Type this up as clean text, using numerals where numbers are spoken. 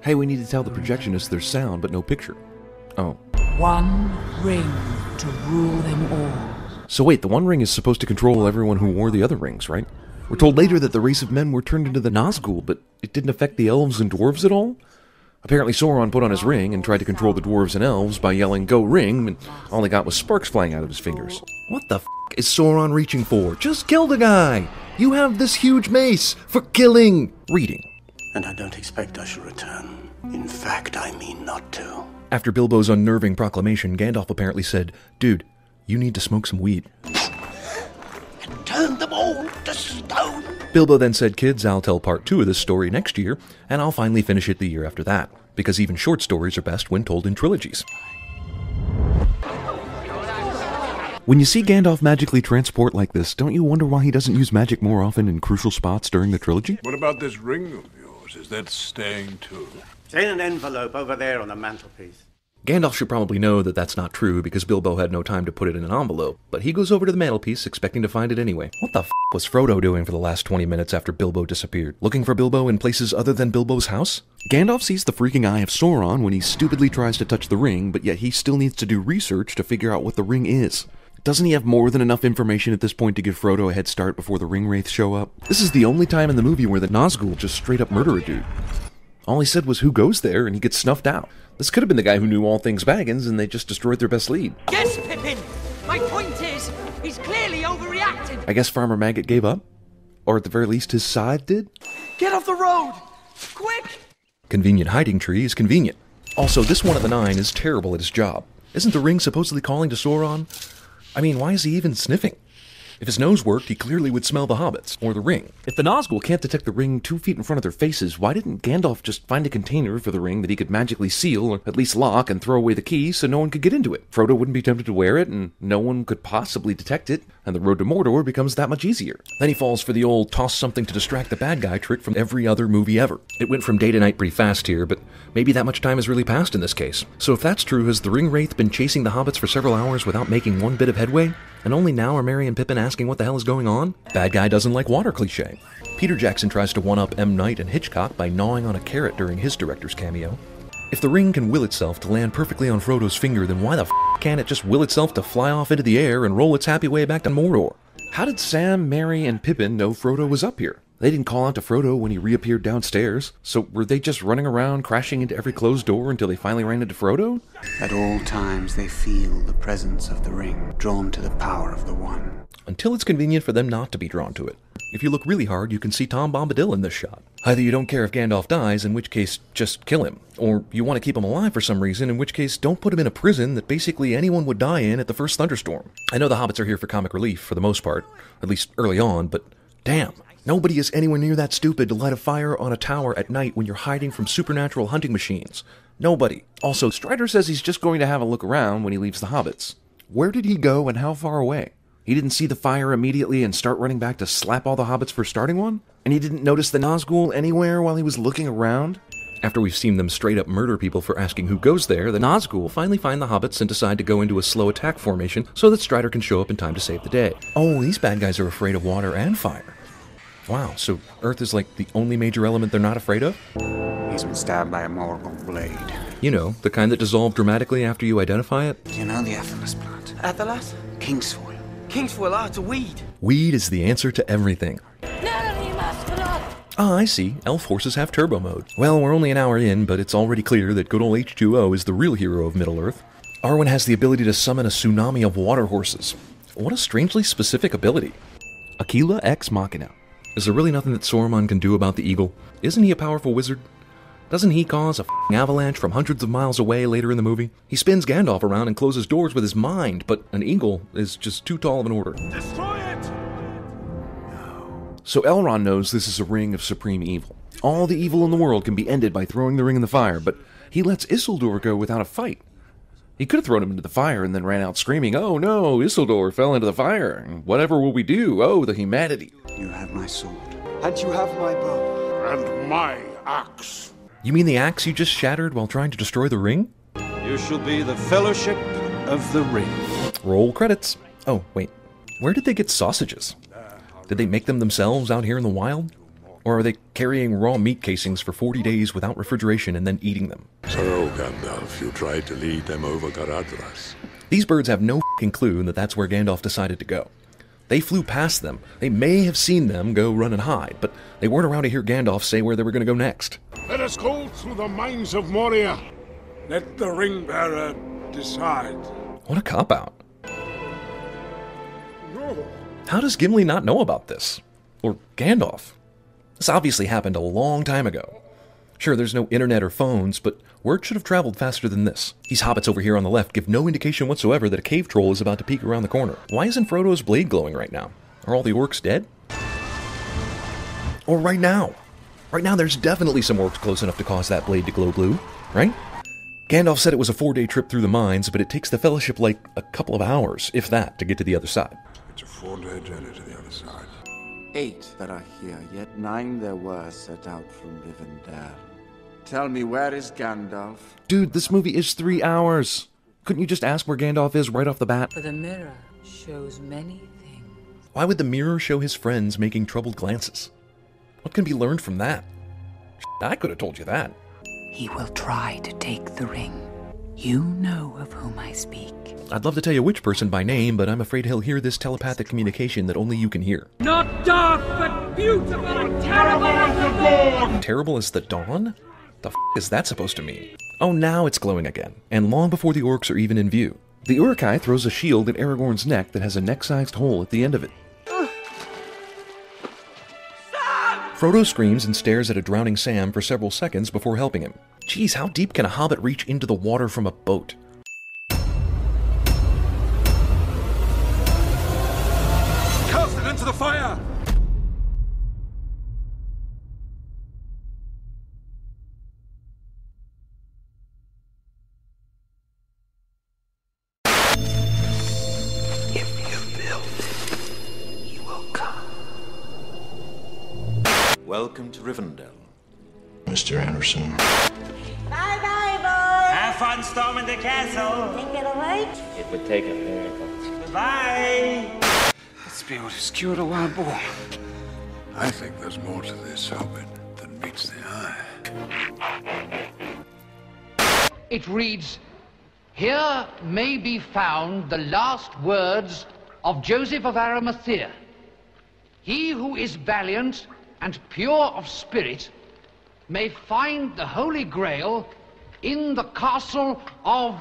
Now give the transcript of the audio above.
Hey, we need to tell the projectionist there's sound but no picture. Oh. One ring to rule them all. So wait, the One Ring is supposed to control everyone who wore the other rings, right? We're told later that the race of men were turned into the Nazgul, but it didn't affect the elves and dwarves at all? Apparently Sauron put on his ring and tried to control the dwarves and elves by yelling, "Go ring," and all he got was sparks flying out of his fingers. What the f*** is Sauron reaching for? Just kill the guy! You have this huge mace for killing! Reading. And I don't expect I shall return. In fact, I mean not to. After Bilbo's unnerving proclamation, Gandalf apparently said, "Dude, you need to smoke some weed." And turn them all to stone. Bilbo then said, "Kids, I'll tell part 2 of this story next year, and I'll finally finish it the year after that, because even short stories are best when told in trilogies." When you see Gandalf magically transport like this, don't you wonder why he doesn't use magic more often in crucial spots during the trilogy? What about this ring of yours? Is that staying too? It's in an envelope over there on the mantelpiece. Gandalf should probably know that that's not true because Bilbo had no time to put it in an envelope, but he goes over to the mantelpiece expecting to find it anyway. What the f*** was Frodo doing for the last 20 minutes after Bilbo disappeared? Looking for Bilbo in places other than Bilbo's house? Gandalf sees the freaking eye of Sauron when he stupidly tries to touch the ring, but yet he still needs to do research to figure out what the ring is. Doesn't he have more than enough information at this point to give Frodo a head start before the ring wraiths show up? This is the only time in the movie where the Nazgul just straight up murder a dude. All he said was who goes there, and he gets snuffed out. This could have been the guy who knew all things Baggins, and they just destroyed their best lead. Yes, Pippin! My point is, he's clearly overreacted! I guess Farmer Maggot gave up? Or at the very least his side did? Get off the road! Quick! Convenient hiding tree is convenient. Also, this one of the 9 is terrible at his job. Isn't the ring supposedly calling to Sauron? I mean, why is he even sniffing? If his nose worked, he clearly would smell the hobbits, or the ring. If the Nazgul can't detect the ring 2 feet in front of their faces, why didn't Gandalf just find a container for the ring that he could magically seal, or at least lock, and throw away the key so no one could get into it? Frodo wouldn't be tempted to wear it, and no one could possibly detect it, and the road to Mordor becomes that much easier. Then he falls for the old toss something to distract the bad guy trick from every other movie ever. It went from day to night pretty fast here, but maybe that much time has really passed in this case. So if that's true, has the ring wraith been chasing the hobbits for several hours without making one bit of headway? And only now are Merry and Pippin asking what the hell is going on? Bad guy doesn't like water cliché. Peter Jackson tries to one-up M. Night and Hitchcock by gnawing on a carrot during his director's cameo. If the ring can will itself to land perfectly on Frodo's finger, then why the f*** can't it just will itself to fly off into the air and roll its happy way back to Mordor? How did Sam, Merry, and Pippin know Frodo was up here? They didn't call out to Frodo when he reappeared downstairs, so were they just running around crashing into every closed door until they finally ran into Frodo? At all times they feel the presence of the ring, drawn to the power of the One. Until it's convenient for them not to be drawn to it. If you look really hard, you can see Tom Bombadil in this shot. Either you don't care if Gandalf dies, in which case, just kill him. Or you want to keep him alive for some reason, in which case, don't put him in a prison that basically anyone would die in at the first thunderstorm. I know the hobbits are here for comic relief, for the most part. At least early on, but damn. Nobody is anywhere near that stupid to light a fire on a tower at night when you're hiding from supernatural hunting machines. Nobody. Also, Strider says he's just going to have a look around when he leaves the hobbits. Where did he go and how far away? He didn't see the fire immediately and start running back to slap all the hobbits for starting one? And he didn't notice the Nazgul anywhere while he was looking around? After we've seen them straight up murder people for asking who goes there, the Nazgul finally find the hobbits and decide to go into a slow attack formation so that Strider can show up in time to save the day. Oh, these bad guys are afraid of water and fire. Wow, so Earth is like the only major element they're not afraid of? He's been stabbed by a Morgul blade. You know, the kind that dissolve dramatically after you identify it? Do you know the Athelas plant? Athelas? Kingsfoil. Kingsfoil, it's a weed. Weed is the answer to everything. Ah, I see. Elf horses have turbo mode. Well, we're only an hour in, but it's already clear that good old H2O is the real hero of Middle-earth. Arwen has the ability to summon a tsunami of water horses. What a strangely specific ability. Aquila Ex Machina. Is there really nothing that Saruman can do about the eagle? Isn't he a powerful wizard? Doesn't he cause a f***ing avalanche from hundreds of miles away later in the movie? He spins Gandalf around and closes doors with his mind, but an eagle is just too tall of an order. Destroy it! So Elrond knows this is a ring of supreme evil. All the evil in the world can be ended by throwing the ring in the fire, but he lets Isildur go without a fight. He could have thrown him into the fire and then ran out screaming, "Oh no, Isildur fell into the fire. Whatever will we do? Oh, the humanity." You have my sword. And you have my bow. And my axe. You mean the axe you just shattered while trying to destroy the ring? You shall be the Fellowship of the Ring. Roll credits. Oh, wait. Where did they get sausages? Did they make them themselves out here in the wild? Or are they carrying raw meat casings for 40 days without refrigeration and then eating them? So, Gandalf, you tried to lead them over Garadras. These birds have no f***ing clue that that's where Gandalf decided to go. They flew past them. They may have seen them go run and hide, but they weren't around to hear Gandalf say where they were going to go next. Let us go through the mines of Moria. Let the ring-bearer decide. What a cop-out. No. How does Gimli not know about this? Or Gandalf? This obviously happened a long time ago. Sure, there's no internet or phones, but word should have traveled faster than this. These hobbits over here on the left give no indication whatsoever that a cave troll is about to peek around the corner. Why isn't Frodo's blade glowing right now? Are all the orcs dead? Or right now? Right now there's definitely some orcs close enough to cause that blade to glow blue, right? Gandalf said it was a 4-day trip through the mines, but it takes the Fellowship like a couple of hours, if that, to get to the other side. It's a 4-day journey to the other side. 8 that are here, yet 9 there were set out from Rivendell. Tell me, where is Gandalf? Dude, this movie is 3 hours. Couldn't you just ask where Gandalf is right off the bat? For the mirror shows many things. Why would the mirror show his friends making troubled glances? What can be learned from that? I could have told you that. He will try to take the ring. You know of whom I speak. I'd love to tell you which person by name, but I'm afraid he'll hear this telepathic communication that only you can hear. Not dark, but beautiful and terrible as the dawn! Terrible as the dawn? The f*** is that supposed to mean? Oh, now it's glowing again, and long before the orcs are even in view. The Uruk-hai throws a shield at Aragorn's neck that has a neck-sized hole at the end of it. Frodo screams and stares at a drowning Sam for several seconds before helping him. Geez, how deep can a hobbit reach into the water from a boat? Cast it into the fire! If you build, he will come. Welcome to Rivendell. Mr. Anderson. Bye-bye, boys. Have fun storming the castle. Think it'll wait? It would take a miracle. Goodbye. Let's be able to skewer the wild boar. I think there's more to this hobbit than meets the eye. It reads, "Here may be found the last words of Joseph of Arimathea. He who is valiant and pure of spirit may find the Holy Grail in the castle of..."